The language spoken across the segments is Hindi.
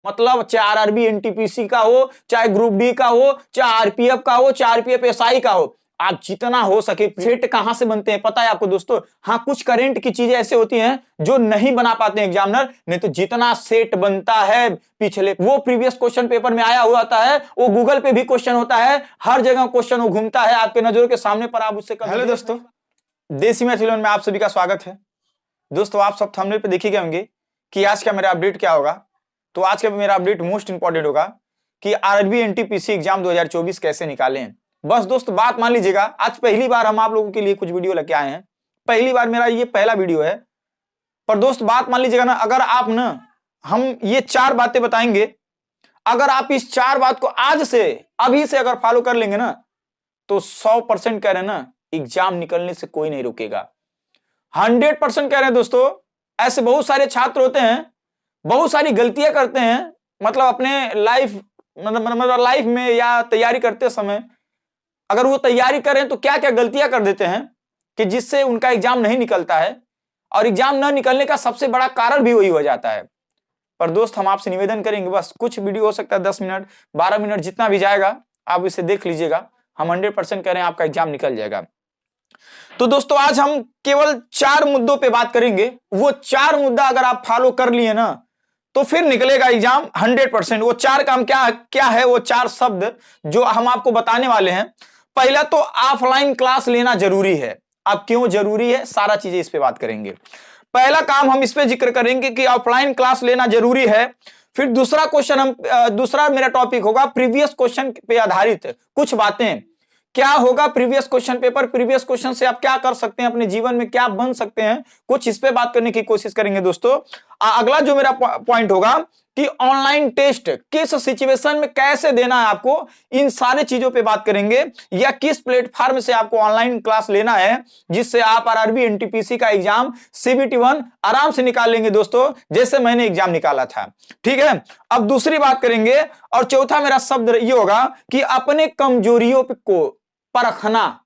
मतलब चाहे आरआरबी एनटीपीसी का हो, चाहे ग्रुप डी का हो, चाहे आरपीएफ का हो, चाहे आरपीएफ एसआई का हो, आप जितना हो सके। सेट कहां से बनते हैं पता है आपको दोस्तों? हाँ, कुछ करंट की चीजें ऐसे होती हैं जो नहीं बना पाते हैं एग्जामिनर, नहीं तो जितना सेट बनता है पिछले वो प्रीवियस क्वेश्चन पेपर में आया हुआ होता है, वो गूगल पे भी क्वेश्चन होता है, हर जगह क्वेश्चन वो घूमता है आपके नजरों के सामने, पर आप उससे हेलो दोस्तों, देसी मैथ 11 में आप सभी का स्वागत है। दोस्तों आप सब थंबनेल पे देख ही गए होंगे कि आज का मेरा अपडेट क्या होगा। तो आज का मेरा अपडेट मोस्ट इंपॉर्टेंट होगा कि आरआरबी एनटीपीसी एग्जाम 2024 कैसे निकालें। बस दोस्तों बात मान लीजिएगा, आज पहली बार हम आप लोगों के लिए कुछ वीडियो लेके आए हैं, पहली बार मेरा ये पहला वीडियो है। पर दोस्त बात मान लीजिएगा ना, अगर आप ना हम ये 4 बातें बताएंगे, अगर आप इस 4 बात को आज से अभी से अगर फॉलो कर लेंगे ना, तो 100% कह रहे हैं ना, एग्जाम निकलने से कोई नहीं रुकेगा। 100% कह रहे हैं दोस्तों। ऐसे बहुत सारे छात्र होते हैं, बहुत सारी गलतियां करते हैं, मतलब अपने लाइफ मतलब लाइफ में या तैयारी करते समय अगर वो तैयारी करें तो क्या क्या गलतियां कर देते हैं कि जिससे उनका एग्जाम नहीं निकलता है, और एग्जाम न निकलने का सबसे बड़ा कारण भी वही हो जाता है। पर दोस्त हम आपसे निवेदन करेंगे, बस कुछ वीडियो हो सकता है 10 मिनट 12 मिनट जितना भी जाएगा, आप इसे देख लीजिएगा, हम 100% कह रहे हैं आपका एग्जाम निकल जाएगा। तो दोस्तों आज हम केवल 4 मुद्दों पे बात करेंगे, वो 4 मुद्दा अगर आप फॉलो कर लिए ना तो फिर निकलेगा एग्जाम 100%। वो 4 काम क्या क्या है, वो 4 शब्द जो हम आपको बताने वाले हैं। पहला तो ऑफलाइन क्लास लेना जरूरी है। अब क्यों जरूरी है, सारा चीजें इस पे बात करेंगे। पहला काम हम इस पे जिक्र करेंगे कि ऑफलाइन क्लास लेना जरूरी है। फिर दूसरा क्वेश्चन दूसरा मेरा टॉपिक होगा प्रीवियस क्वेश्चन पे आधारित कुछ बातें। क्या होगा previous question paper, previous question से आप क्या कर सकते हैं, अपने जीवन में क्या बन सकते हैं, कुछ इस पे बात करने की कोशिश करेंगे दोस्तों। अगला जो मेरा पॉइंट होगा कि ऑनलाइन टेस्ट किस सिचुएशन में कैसे देना है आपको, इन सारे चीजों पे बात करेंगे, या किस प्लेटफॉर्म से आपको ऑनलाइन क्लास लेना है जिससे आप आरआरबी एनटीपीसी का एग्जाम सीबीटी 1 आराम से निकाल लेंगे दोस्तों, जैसे मैंने एग्जाम निकाला था। ठीक है, अब दूसरी बात करेंगे, और चौथा मेरा शब्द ये होगा कि अपने कमजोरियों को परखना।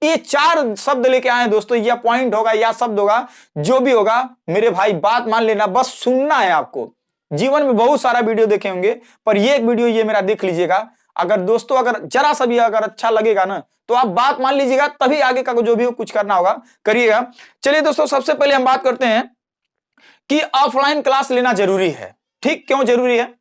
ये 4 शब्द लेके आए दोस्तों, यह पॉइंट होगा या शब्द होगा, जो भी होगा मेरे भाई बात मान लेना, बस सुनना है आपको। जीवन में बहुत सारा वीडियो देखे होंगे, पर ये एक वीडियो ये मेरा देख लीजिएगा। अगर दोस्तों अगर जरा सा भी अगर अच्छा लगेगा ना, तो आप बात मान लीजिएगा, तभी आगे का जो भी कुछ करना होगा करिएगा। चलिए दोस्तों, सबसे पहले हम बात करते हैं कि ऑफलाइन क्लास लेना जरूरी है। ठीक, क्यों जरूरी है?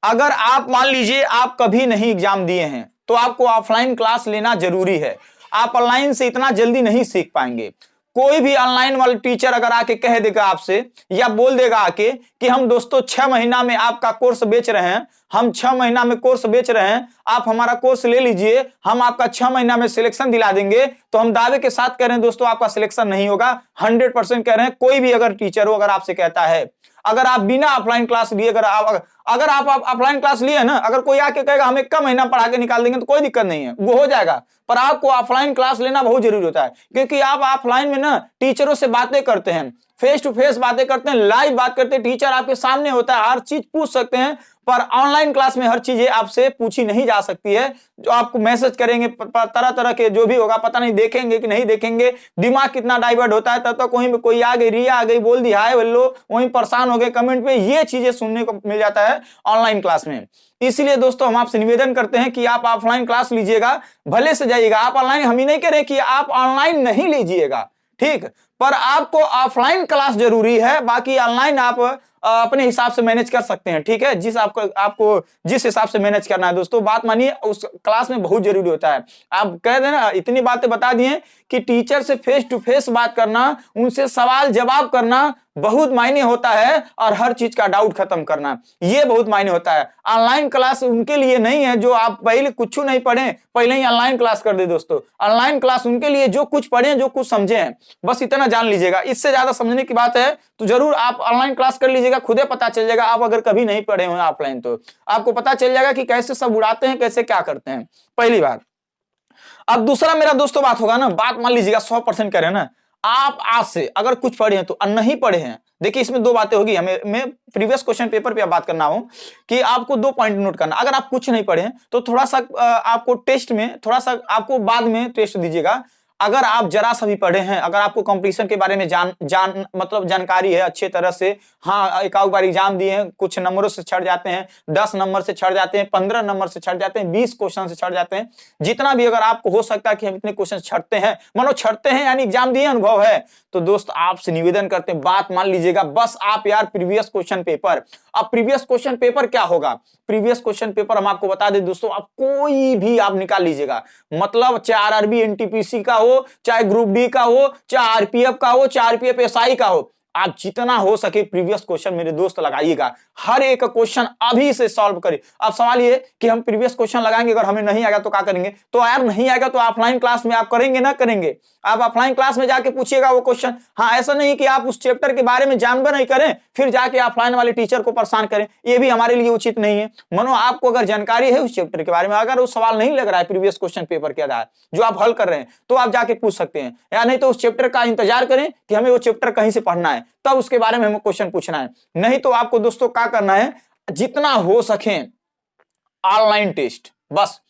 अगर आप मान लीजिए आप कभी नहीं एग्जाम दिए हैं तो आपको ऑफलाइन क्लास लेना जरूरी है। आप ऑनलाइन से इतना जल्दी नहीं सीख पाएंगे। कोई भी ऑनलाइन वाले टीचर अगर आके कह देगा आपसे, या बोल देगा आके कि हम दोस्तों 6 महीना में आपका कोर्स बेच रहे हैं, हम 6 महीना में कोर्स बेच रहे हैं, आप हमारा कोर्स ले लीजिए, हम आपका 6 महीना में सिलेक्शन दिला देंगे, तो हम दावे के साथ कह रहे हैं दोस्तों आपका सिलेक्शन नहीं होगा। 100% कह रहे हैं। कोई भी अगर टीचर हो अगर आपसे कहता है, अगर आप बिना ऑफलाइन क्लास लिए अगर आप ऑफलाइन क्लास लिए ना, अगर कोई आके कहेगा हम 1 महीना पढ़ा के निकाल देंगे, तो कोई दिक्कत नहीं है, वो हो जाएगा। पर आपको ऑफलाइन क्लास लेना बहुत जरूरी होता है, क्योंकि आप ऑफलाइन में ना टीचरों से बातें करते हैं, फेस टू फेस बातें करते हैं, लाइव बात करते हैं, टीचर आपके सामने होता है, हर चीज पूछ सकते हैं। पर ऑनलाइन क्लास में हर चीजें आपसे पूछी नहीं जा सकती है। जो आपको मैसेज करेंगे तरह तरह के जो भी होगा, पता नहीं देखेंगे कि नहीं देखेंगे, दिमाग कितना डाइवर्ट होता है। तब तक वहीं पे कोई आ गई, रिया आ गई, बोल दी हाय हेलो, वहीं परेशान हो गए कमेंट में, ये चीजें सुनने को मिल जाता है ऑनलाइन क्लास में। इसलिए दोस्तों हम आपसे निवेदन करते हैं कि आप ऑफलाइन क्लास लीजिएगा, भले से जाइएगा। आप ऑनलाइन, हम ही नहीं कह रहे कि आप ऑनलाइन नहीं लीजिएगा, ठीक, पर आपको ऑफलाइन क्लास जरूरी है। बाकी ऑनलाइन आप अपने हिसाब से मैनेज कर सकते हैं। ठीक है, आपको जिस हिसाब से मैनेज करना है दोस्तों, बात मानिए, उस क्लास में बहुत जरूरी होता है। आप कह देना, इतनी बातें बता दिए कि टीचर से फेस टू फेस बात करना, उनसे सवाल जवाब करना बहुत मायने होता है, और हर चीज का डाउट खत्म करना ये बहुत मायने होता है। ऑनलाइन क्लास उनके लिए नहीं है जो आप पहले कुछ नहीं पढ़े, पहले ही ऑनलाइन क्लास कर दे दोस्तों। ऑनलाइन क्लास उनके लिए जो कुछ पढ़े, जो कुछ समझे हैं, बस इतना जान लीजिएगा। इससे ज्यादा समझने की बात है तो जरूर आप ऑनलाइन क्लास कर लीजिएगा, खुदे पता चल जाएगा। आप अगर कभी नहीं पढ़े हुए ऑफलाइन तो आपको पता चल जाएगा कि कैसे सब उड़ाते हैं, कैसे क्या करते हैं, पहली बात। अब दूसरा मेरा दोस्तों बात होगा ना, बात मान लीजिएगा 100% करें ना, आप आज से अगर कुछ पढ़े हैं तो नहीं पढ़े हैं, देखिए इसमें 2 बातें होगी। मैं प्रीवियस क्वेश्चन पेपर पे बात करना हूं कि आपको 2 पॉइंट नोट करना। अगर आप कुछ नहीं पढ़े हैं तो थोड़ा सा आपको टेस्ट में, थोड़ा सा आपको बाद में टेस्ट दीजिएगा। अगर आप जरा सा भी पढ़े हैं, अगर आपको कंपटीशन के बारे में मतलब जानकारी है अच्छे तरह से, हाँ एक बार एग्जाम दिए हैं, कुछ नंबरों से छट जाते हैं, 10 नंबर से छट जाते हैं, 15 नंबर से छट जाते हैं, 20 क्वेश्चन से छट जाते हैं, जितना भी अगर आपको हो सकता है कि हम इतने क्वेश्चन छटते हैं, मानो छटते हैं यानी एग्जाम दिए अनुभव है, तो दोस्त आपसे निवेदन करते हैं, बात मान लीजिएगा, बस आप यार प्रीवियस क्वेश्चन पेपर, अब प्रीवियस क्वेश्चन पेपर क्या होगा, प्रीवियस क्वेश्चन पेपर हम आपको बता दें दोस्तों, आप कोई भी आप निकाल लीजिएगा, मतलब चाहे आरआरबी एनटीपीसी का हो, चाहे ग्रुप डी का हो, चाहे आरपीएफ का हो, चाहे आरपीएफ एसआई का हो, आप जितना हो सके प्रीवियस क्वेश्चन मेरे दोस्त लगाइएगा, हर एक क्वेश्चन अभी से सॉल्व करिए। अब सवाल ये कि हम प्रीवियस क्वेश्चन लगाएंगे, अगर हमें नहीं आएगा तो क्या करेंगे, तो यार नहीं आएगा तो ऑफलाइन क्लास में आप करेंगे ना करेंगे, आप ऑफलाइन क्लास में जाके पूछिएगा वो क्वेश्चन। हाँ ऐसा नहीं कि आप उस चैप्टर के बारे में जानवर नहीं करें फिर जाके ऑफलाइन वाले टीचर को परेशान करें, ये भी हमारे लिए उचित नहीं है। मानो आपको अगर जानकारी है उस चैप्टर के बारे में, अगर वो सवाल नहीं लग रहा है प्रीवियस क्वेश्चन पेपर के आधार जो आप हल कर रहे हैं, तो आप जाके पूछ सकते हैं, या नहीं तो उस चैप्टर का इंतजार करें कि हमें वो चैप्टर कहीं से पढ़ना है, तब उसके बारे में हमें क्वेश्चन पूछना है। नहीं तो आपको दोस्तों क्या करना है, जितना हो सके ऑनलाइन टेस्ट, बस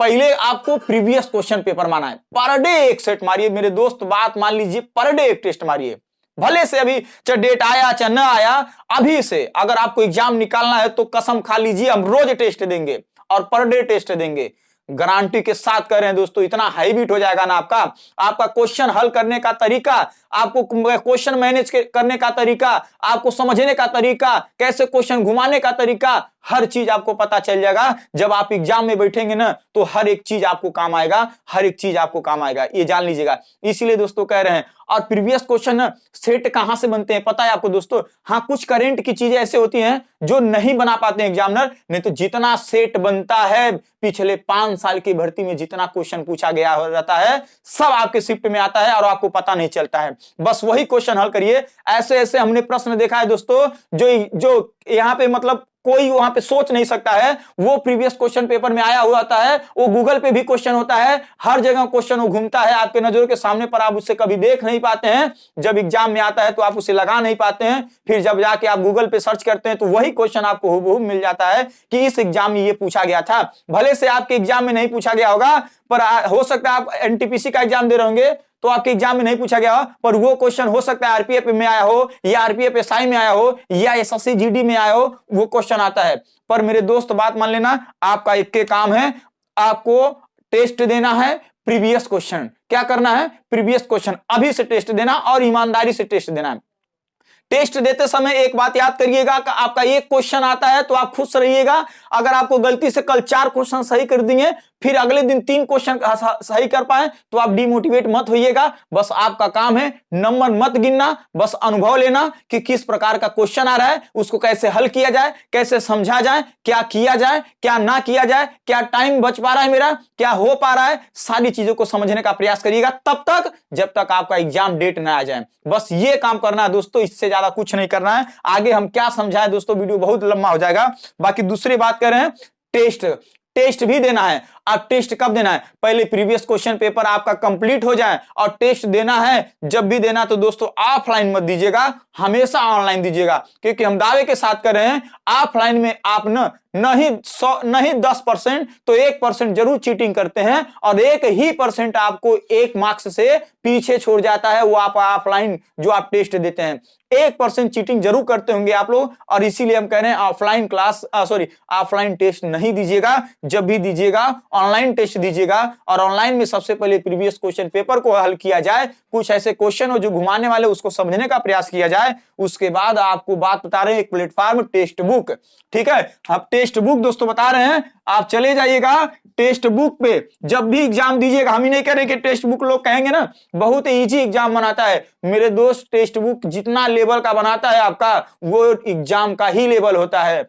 पहले आपको प्रीवियस क्वेश्चन पेपर माना है, पर डे एक सेट मारिए मेरे दोस्त, बात मान लीजिए, पर डे एक टेस्ट मारिए, भले से अभी चाहे डेट आया चाहे न आया, अभी से अगर आपको एग्जाम निकालना है तो कसम खा लीजिए हम रोज टेस्ट देंगे और पर डे टेस्ट देंगे, गारंटी के साथ कह रहे हैं दोस्तों, इतना हैबिट हो जाएगा ना आपका क्वेश्चन हल करने का तरीका, आपको क्वेश्चन मैनेज करने का तरीका, आपको समझने का तरीका, कैसे क्वेश्चन घुमाने का तरीका, हर चीज आपको पता चल जाएगा। जब आप एग्जाम में बैठेंगे ना तो हर एक चीज आपको काम आएगा, हर एक चीज आपको काम आएगा, ये जान लीजिएगा। इसीलिए दोस्तों कह रहे हैं, और प्रीवियस क्वेश्चन ना सेट कहां से बनते हैं पता है आपको दोस्तों, हाँ कुछ करंट की चीजें ऐसे होती हैं जो नहीं बना पाते हैं एग्जामिनर, नहीं तो जितना सेट बनता है पिछले 5 साल की भर्ती में जितना क्वेश्चन पूछा गया हो जाता है सब आपके शिफ्ट में आता है और आपको पता नहीं चलता है, बस वही क्वेश्चन हल करिए। ऐसे ऐसे हमने प्रश्न देखा है दोस्तों जो यहाँ पे मतलब कोई वहां पे सोच नहीं सकता है, वो प्रीवियस क्वेश्चन पेपर में आया हुआ होता है, वो गूगल पे भी क्वेश्चन होता है, हर जगह क्वेश्चन वो घूमता है आपके नजरों के सामने, पर आप उससे कभी देख नहीं पाते हैं, जब एग्जाम में आता है तो आप उसे लगा नहीं पाते हैं, फिर जब जाके आप गूगल पे सर्च करते हैं तो वही क्वेश्चन आपको हूबहू मिल जाता है कि इस एग्जाम में ये पूछा गया था। भले से आपके एग्जाम में नहीं पूछा गया होगा, पर हो सकता है आप एनटीपीसी का एग्जाम दे रहे होंगे तो आपके एग्जाम में नहीं पूछा गया, पर वो क्वेश्चन हो सकता है आरपीएफ में आया हो, या आरपीएफ एसआई में आया हो, या एसएससी जीडी में आया हो, वो क्वेश्चन आता है। पर मेरे दोस्त बात मान लेना, आपका एक के काम है, आपको टेस्ट देना है प्रीवियस क्वेश्चन, क्या करना है प्रीवियस क्वेश्चन अभी से टेस्ट देना और ईमानदारी से टेस्ट देना है। टेस्ट देते समय एक बात याद करिएगा कि आपका एक क्वेश्चन आता है तो आप खुश रहिएगा, अगर आपको गलती से कल 4 क्वेश्चन सही कर दिए फिर अगले दिन 3 क्वेश्चन सही कर पाए तो आप डिमोटिवेट मत होइएगा, बस आपका काम है नंबर मत गिनना, बस अनुभव लेना कि किस प्रकार का क्वेश्चन आ रहा है, उसको कैसे हल किया जाए, कैसे समझा जाए, क्या किया जाए, क्या ना किया जाए, क्या टाइम बच पा रहा है मेरा, क्या हो पा रहा है, सारी चीजों को समझने का प्रयास करिएगा तब तक जब तक आपका एग्जाम डेट ना आ जाए। बस ये काम करना है दोस्तों, इससे ज्यादा कुछ नहीं करना है। आगे हम क्या समझाएं दोस्तों, वीडियो बहुत लंबा हो जाएगा। बाकी दूसरी बात कर रहे हैं, टेस्ट भी देना है। आप टेस्ट कब देना है, पहले प्रीवियस क्वेश्चन पेपर आपका कंप्लीट हो जाए और टेस्ट देना है। जब भी देना तो दोस्तों ऑफलाइन मत दीजिएगा, हमेशा ऑनलाइन दीजिएगा, क्योंकि हम दावे के साथ कर रहे हैं ऑफलाइन में आप नहीं 10% तो 1% जरूर चीटिंग करते हैं और 1% आपको 1 मार्क्स से पीछे छोड़ जाता है, वो आप ऑफलाइन जो आप टेस्ट देते हैं 1% चीटिंग जरूर करते होंगे आप लोग, और इसीलिए हम कह रहे हैं ऑफलाइन टेस्ट नहीं दीजिएगा, जब भी दीजिएगा ऑनलाइन टेस्ट दीजिएगा। और ऑनलाइन में सबसे पहले प्रीवियस क्वेश्चन पेपर को हल किया जाए, कुछ ऐसे क्वेश्चन हो जो घुमाने वाले उसको समझने का प्रयास किया जाए, उसके बाद आपको बात बता रहे हैं एक प्लेटफॉर्म टेस्ट बुक, ठीक है। अब टेस्ट बुक दोस्तों बता रहे हैं, आप चले जाइएगा टेस्ट बुक पे, जब भी एग्जाम दीजिएगा, हम ही नहीं कह रहे कि टेस्ट बुक लोग कहेंगे ना बहुत इजी एग्जाम बनाता है, मेरे दोस्त टेस्ट बुक जितना लेवल का बनाता है आपका वो एग्जाम का ही लेवल होता है।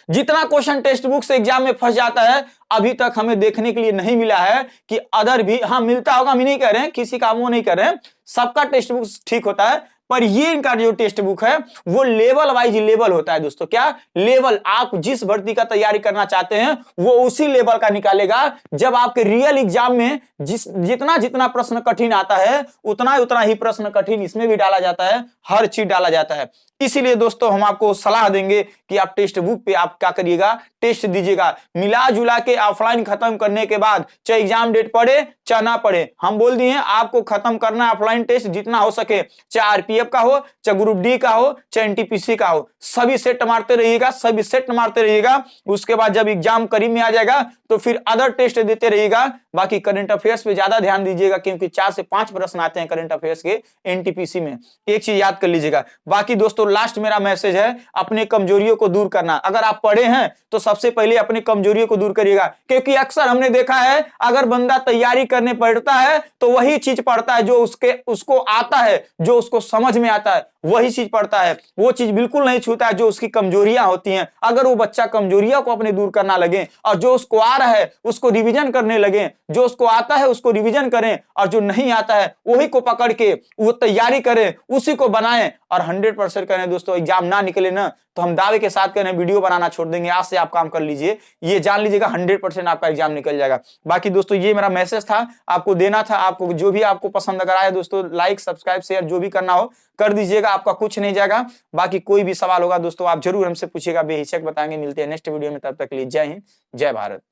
जितना क्वेश्चन टेक्स्ट बुक से एग्जाम में फंस जाता है अभी तक हमें देखने के लिए नहीं मिला है कि अदर भी, हाँ मिलता होगा, हम नहीं कह रहे हैं, किसी का वो नहीं कर रहे हैं, सबका टेक्स्ट बुक ठीक होता है, पर ये इनका जो टेक्स्ट बुक है वो लेवल वाइज लेवल होता है दोस्तों। क्या लेवल, आप जिस भर्ती का तैयारी करना चाहते हैं वो उसी लेवल का निकालेगा। जब आपके रियल एग्जाम में जितना जितना प्रश्न कठिन आता है उतना ही प्रश्न कठिन इसमें भी डाला जाता है, हर चीज डाला जाता है। इसीलिए दोस्तों हम आपको सलाह देंगे कि आप टेक्स्ट बुक पे आप क्या करिएगा, टेस्ट दीजिएगा। मिला जुला के ऑफलाइन खत्म करने के बाद चाहे एग्जाम डेट पड़े चाहे ना पड़े, हम बोल दिए आपको खत्म करना है ऑफलाइन टेस्ट जितना हो सके, चाहे आरपीएफ का हो, चाहे ग्रुप डी का हो, चाहे एनटीपीसी का हो, सभी सेट मारते रहिएगा, सभी सेट मारते रहिएगा। उसके बाद जब एग्जाम करीब में आ जाएगा तो फिर अदर टेस्ट देते रहिएगा। बाकी करंट अफेयर्स पे ज्यादा ध्यान दीजिएगा क्योंकि 4 से 5 प्रश्न आते हैं करंट अफेयर्स के एनटीपीसी में, एक चीज याद कर लीजिएगा। बाकी दोस्तों लास्ट मेरा मैसेज है, अपने कमजोरियों को दूर करना। अगर आप पढ़े हैं तो सबसे पहले अपनी कमजोरियों को दूर करिएगा, क्योंकि अक्सर हमने देखा है अगर बंदा तैयारी करने पड़ता है तो वही चीज पढ़ता है जो उसको आता है, जो उसको समझ में आता है वही चीज पढ़ता है, वो चीज बिल्कुल नहीं छूता है जो उसकी कमजोरियां होती हैं। अगर वो बच्चा कमजोरियां को अपने दूर करना लगे और जो उसको आ रहा है उसको रिवीजन करने लगे, जो उसको आता है उसको रिवीजन करें और जो नहीं आता है वही को पकड़ के वो तैयारी करें, उसी को बनाएं और 100% करें दोस्तों। एग्जाम ना निकले ना तो हम दावे के साथ करें वीडियो बनाना छोड़ देंगे। आज से आप काम कर लीजिए, ये जान लीजिएगा 100% आपका एग्जाम निकल जाएगा। बाकी दोस्तों ये मेरा मैसेज था, आपको देना था। आपको जो भी आपको पसंद अगर आया दोस्तों लाइक सब्सक्राइब शेयर जो भी करना हो कर दीजिएगा, आपका कुछ नहीं जाएगा। बाकी कोई भी सवाल होगा दोस्तों आप जरूर हमसे पूछिएगा, बेहिचक बताएंगे। मिलते हैं नेक्स्ट वीडियो में, तब तक के लिए जय हिंद जय भारत।